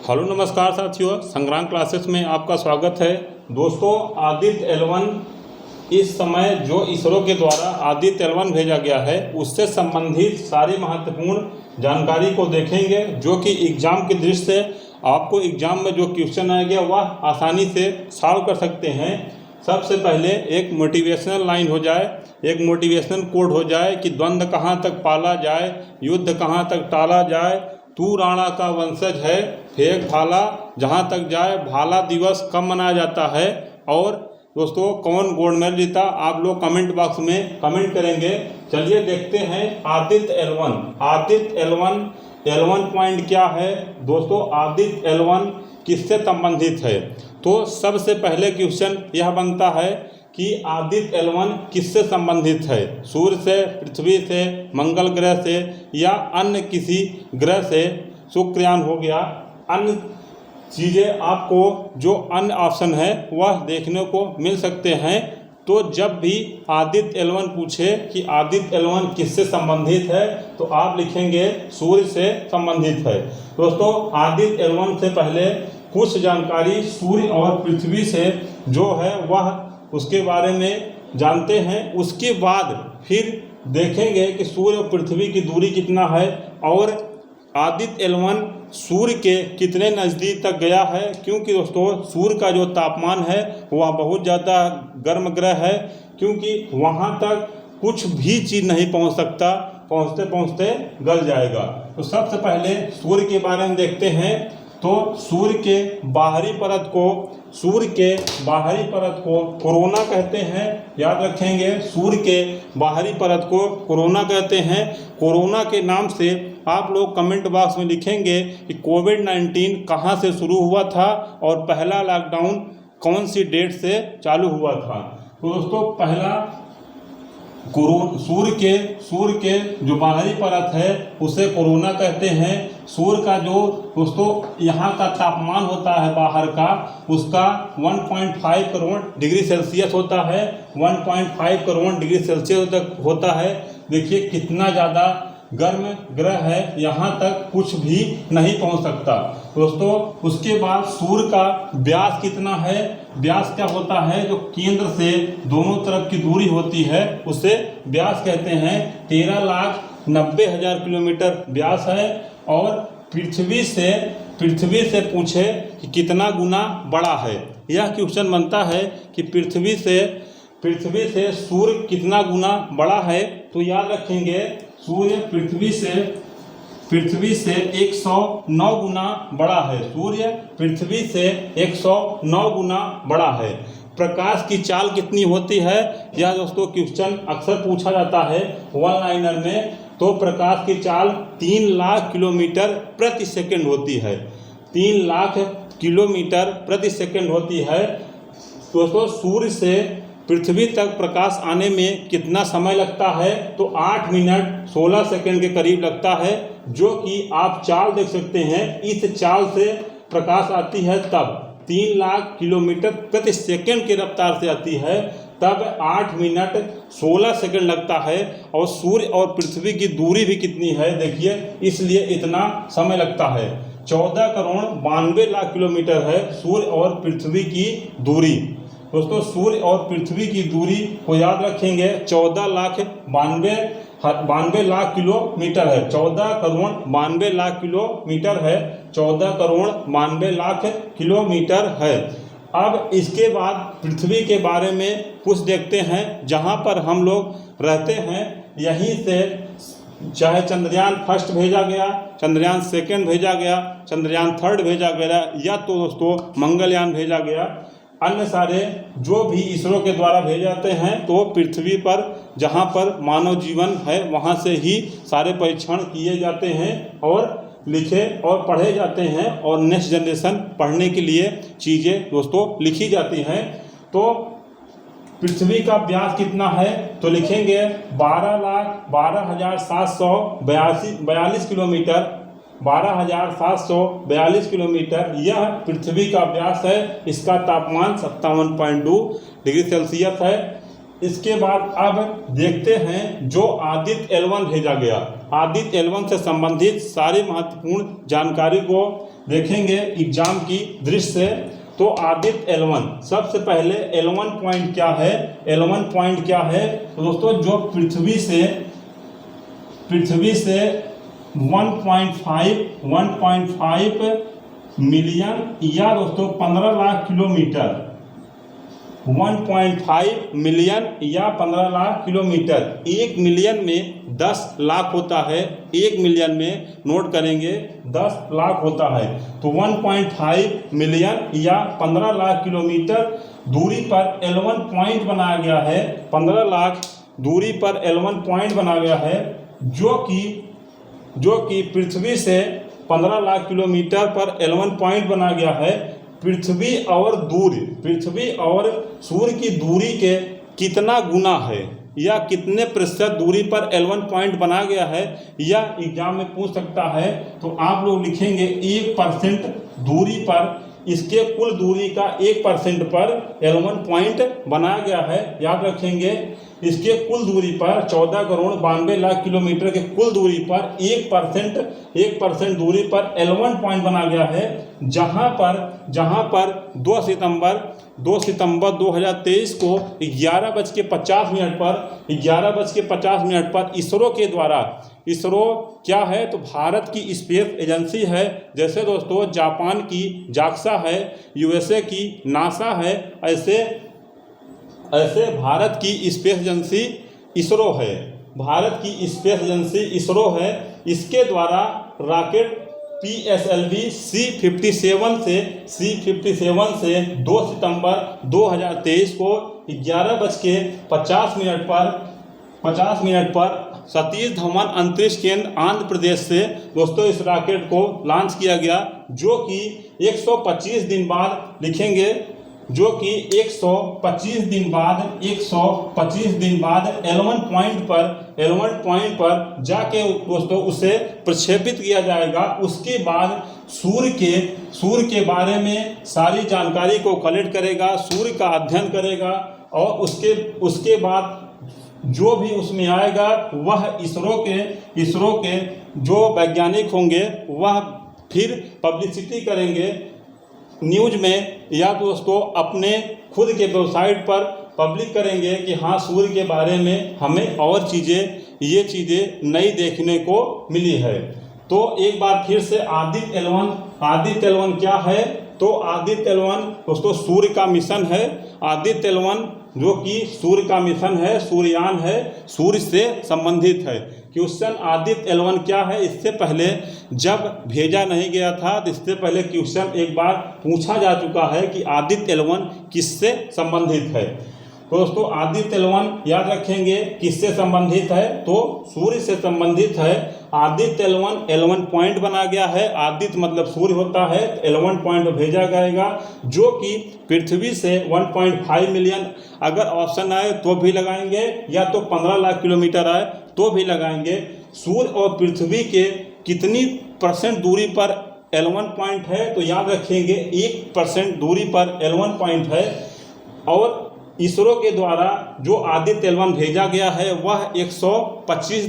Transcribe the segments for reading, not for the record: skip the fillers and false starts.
Hello नमस्कार साथियों, संग्राम क्लासेस में आपका स्वागत है। दोस्तों, आदित्य L1 इस समय जो इसरो के द्वारा आदित्य L1 भेजा गया है उससे संबंधित सारी महत्वपूर्ण जानकारी को देखेंगे, जो कि एग्ज़ाम की दृष्टि से आपको एग्ज़ाम में जो क्वेश्चन आएगा वह आसानी से सॉल्व कर सकते हैं। सबसे पहले एक मोटिवेशनल लाइन हो जाए, एक मोटिवेशनल कोड हो जाए कि द्वंद्व कहाँ तक पाला जाए, युद्ध कहाँ तक टाला जाए, तू राणा का वंशज है, फेंक भाला जहाँ तक जाए, भाला दिवस कब मनाया जाता है, और दोस्तों कौन गोल्ड मेडल जीता, आप लोग कमेंट बॉक्स में कमेंट करेंगे। चलिए देखते हैं आदित्य L1 पॉइंट क्या है। दोस्तों, आदित्य L1 किससे संबंधित है? तो सबसे पहले क्वेश्चन यह बनता है कि आदित्य L1 किससे संबंधित है? सूर्य से, पृथ्वी से, मंगल ग्रह से या अन्य किसी ग्रह से? शुक्रयान हो गया। अन्य चीज़ें आपको जो अन्य ऑप्शन है वह देखने को मिल सकते हैं। तो जब भी आदित्य L1 पूछे कि आदित्य L1 किससे संबंधित है तो आप लिखेंगे सूर्य से संबंधित है। दोस्तों, आदित्य L1 से पहले कुछ जानकारी सूर्य और पृथ्वी से जो है वह उसके बारे में जानते हैं। उसके बाद फिर देखेंगे कि सूर्य और पृथ्वी की दूरी कितना है और आदित्य L1 सूर्य के कितने नज़दीक तक गया है, क्योंकि दोस्तों सूर्य का जो तापमान है वह बहुत ज़्यादा गर्म ग्रह है, क्योंकि वहाँ तक कुछ भी चीज़ नहीं पहुँच सकता, पहुँचते पहुँचते गल जाएगा। तो सबसे पहले सूर्य के बारे में देखते हैं। तो सूर्य के बाहरी परत को कोरोना कहते हैं। याद रखेंगे, सूर्य के बाहरी परत को कोरोना कहते हैं। कोरोना के नाम से आप लोग कमेंट बॉक्स में लिखेंगे कि कोविड-19 कहाँ से शुरू हुआ था और पहला लॉकडाउन कौन सी डेट से चालू हुआ था। तो दोस्तों, पहला सूर्य के जो बाहरी परत है उसे कोरोना कहते हैं। सूर्य का जो दोस्तों यहाँ का तापमान होता है बाहर का, उसका 1.5 करोड़ डिग्री सेल्सियस होता है। 1.5 करोड़ डिग्री सेल्सियस तक होता है। देखिए कितना ज़्यादा गर्म ग्रह है, यहाँ तक कुछ भी नहीं पहुँच सकता। दोस्तों, उसके बाद सूर्य का व्यास कितना है? व्यास क्या होता है? जो केंद्र से दोनों तरफ की दूरी होती है उसे व्यास कहते हैं। 13,90,000 किलोमीटर व्यास है। और पृथ्वी से पूछे कि कितना गुना बड़ा है, यह क्वेश्चन बनता है कि पृथ्वी से सूर्य कितना गुना बड़ा है। तो याद रखेंगे, सूर्य पृथ्वी से 109 गुना बड़ा है। सूर्य पृथ्वी से 109 गुना बड़ा है। प्रकाश की चाल कितनी होती है? यह दोस्तों क्वेश्चन अक्सर पूछा जाता है वन लाइनर में। तो प्रकाश की चाल 3 लाख किलोमीटर प्रति सेकंड होती है। 3 लाख किलोमीटर प्रति सेकंड होती है। दोस्तों, सूर्य से पृथ्वी तक प्रकाश आने में कितना समय लगता है? तो 8 मिनट 16 सेकंड के करीब लगता है, जो कि आप चाल देख सकते हैं। इस चाल से प्रकाश आती है तब 3 लाख किलोमीटर प्रति सेकंड की रफ्तार से आती है, तब 8 मिनट 16 सेकंड लगता है। और सूर्य और पृथ्वी की दूरी भी कितनी है देखिए, इसलिए इतना समय लगता है। 14 करोड़ 92 लाख किलोमीटर है सूर्य और पृथ्वी की दूरी। दोस्तों, सूर्य और पृथ्वी की दूरी को याद रखेंगे, 14 लाख 92 लाख किलोमीटर है। 14 करोड़ 92 लाख किलोमीटर है। 14 करोड़ 92 लाख किलोमीटर है। अब इसके बाद पृथ्वी के बारे में कुछ देखते हैं। जहाँ पर हम लोग रहते हैं यहीं से चाहे चंद्रयान फर्स्ट भेजा गया, चंद्रयान सेकंड भेजा गया, चंद्रयान थर्ड भेजा गया, या तो दोस्तों मंगलयान भेजा गया, अन्य सारे जो भी इसरो के द्वारा भेजे जाते हैं तो पृथ्वी पर जहाँ पर मानव जीवन है वहाँ से ही सारे परीक्षण किए जाते हैं और लिखे और पढ़े जाते हैं, और नेक्स्ट जनरेशन पढ़ने के लिए चीज़ें दोस्तों लिखी जाती हैं। तो पृथ्वी का व्यास कितना है? तो लिखेंगे 12,0742 किलोमीटर। 12,742 किलोमीटर यह पृथ्वी का व्यास है। इसका तापमान 57.2 डिग्री सेल्सियस है। इसके बाद अब देखते हैं जो आदित्य L1 भेजा गया। आदित्य L1 से संबंधित सारी महत्वपूर्ण जानकारी को देखेंगे एग्जाम की दृष्टि से, तो आदित्य L1 सबसे पहले L1 पॉइंट क्या है, L1 पॉइंट क्या है तो दोस्तों जो पृथ्वी से 1.5 मिलियन या दोस्तों 15 लाख किलोमीटर, 1.5 मिलियन या 15 लाख किलोमीटर। 1 मिलियन में 10 लाख होता है, 1 मिलियन में नोट करेंगे 10 लाख होता है, तो 1.5 मिलियन या 15 लाख किलोमीटर दूरी पर L1 पॉइंट बनाया गया है। 15 लाख दूरी पर L1 पॉइंट बनाया गया है, जो कि पृथ्वी से 15 लाख किलोमीटर पर L1 पॉइंट बना गया है। पृथ्वी और सूर्य की दूरी के कितना गुना है या कितने प्रतिशत दूरी पर L1 पॉइंट बना गया है, यह एग्जाम में पूछ सकता है। तो आप लोग लिखेंगे 1% दूरी पर, इसके कुल दूरी का 1% पर L1 पॉइंट बनाया गया है। याद रखेंगे इसके कुल दूरी पर 14 करोड़ 92 लाख किलोमीटर के कुल दूरी पर 1% दूरी पर L1 पॉइंट बना गया है, जहां पर 2 सितंबर 2023 को 11:50 पर इसरो क्या है तो भारत की स्पेस एजेंसी है। जैसे दोस्तों जापान की जाक्सा है, USA की नासा है, ऐसे भारत की स्पेस एजेंसी इसरो है। इसके द्वारा रॉकेट PSLV C-57 से 2 सितंबर 2023 को 11:50 पर सतीश धवन अंतरिक्ष केंद्र आंध्र प्रदेश से दोस्तों इस रॉकेट को लॉन्च किया गया, जो कि 125 दिन बाद लिखेंगे, जो कि 125 दिन बाद L1 पॉइंट पर जाके दोस्तों उसे प्रक्षेपित किया जाएगा। उसके बाद सूर्य के बारे में सारी जानकारी को कलेक्ट करेगा, सूर्य का अध्ययन करेगा, और उसके बाद जो भी उसमें आएगा वह इसरो के जो वैज्ञानिक होंगे वह फिर पब्लिसिटी करेंगे न्यूज में, या दोस्तों अपने खुद के वेबसाइट पर पब्लिक करेंगे कि हाँ सूर्य के बारे में हमें और ये चीज़ें नई देखने को मिली है। तो एक बार फिर से आदित्य L1 क्या है तो आदित्य L1 दोस्तों सूर्य का मिशन है। आदित्य L1 जो कि सूर्य का मिशन है, सूर्ययान है, सूर्य से संबंधित है। क्वेश्चन आदित्य L1 क्या है, इससे पहले जब भेजा नहीं गया था तो इससे पहले क्वेश्चन एक बार पूछा जा चुका है कि आदित्य L1 किससे संबंधित है। तो दोस्तों आदित्य L1 याद रखेंगे किससे संबंधित है तो सूर्य से संबंधित है। आदित्य L1 पॉइंट बना गया है, आदित्य मतलब सूर्य होता है, L1 पॉइंट भेजा जाएगा, जो कि पृथ्वी से 1.5 मिलियन अगर ऑप्शन आए तो भी लगाएंगे, या तो 15 लाख किलोमीटर आए तो भी लगाएंगे। सूर्य और पृथ्वी के कितनी % दूरी पर L1 पॉइंट है तो याद रखेंगे 1% दूरी पर L1 पॉइंट है। और इसरो के द्वारा जो आदित्य L1 भेजा गया है वह 125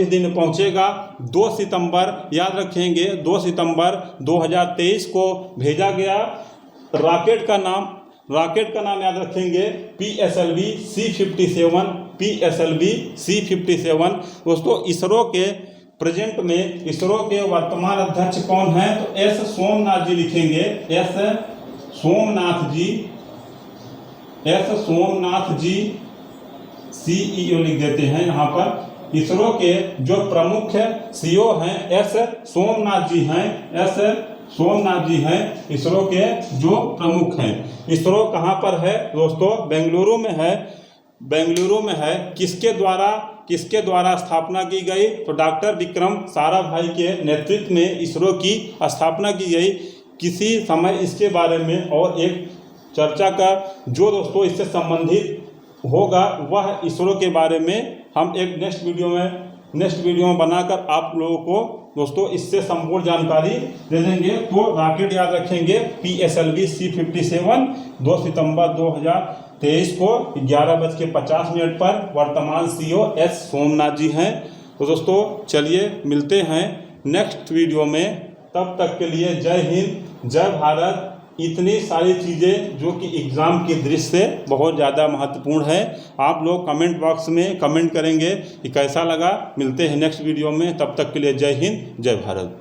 दिन पहुंचेगा। 2 सितंबर याद रखेंगे 2 सितंबर 2023 को भेजा गया। रॉकेट का नाम याद रखेंगे PSLV C-57। दोस्तों इसरो के प्रेजेंट में इसरो के वर्तमान अध्यक्ष कौन है तो S सोमनाथ जी लिखेंगे, S सोमनाथ जी CEO लिख देते हैं यहाँ पर। इसरो के जो प्रमुख CEO हैं S सोमनाथ जी हैं इसरो के जो प्रमुख हैं। इसरो कहाँ पर है दोस्तों, बेंगलुरु में है। किसके द्वारा स्थापना की गई तो डॉक्टर विक्रम साराभाई के नेतृत्व में इसरो की स्थापना की गई। किसी समय इसके बारे में और एक चर्चा का जो दोस्तों इससे संबंधित होगा वह इसरो के बारे में हम एक नेक्स्ट वीडियो में बनाकर आप लोगों को दोस्तों इससे संपूर्ण जानकारी दे देंगे। तो रॉकेट याद रखेंगे PSLV C-57 2 सितंबर 2023 को 11:50 पर। वर्तमान CEO S सोमनाथ जी हैं। तो दोस्तों चलिए मिलते हैं नेक्स्ट वीडियो में। तब तक के लिए जय हिंद, जय भारत। इतनी सारी चीज़ें जो कि एग्ज़ाम की दृष्टि से बहुत ज़्यादा महत्वपूर्ण है। आप लोग कमेंट बॉक्स में कमेंट करेंगे कि कैसा लगा। मिलते हैं नेक्स्ट वीडियो में, तब तक के लिए जय हिंद, जय भारत।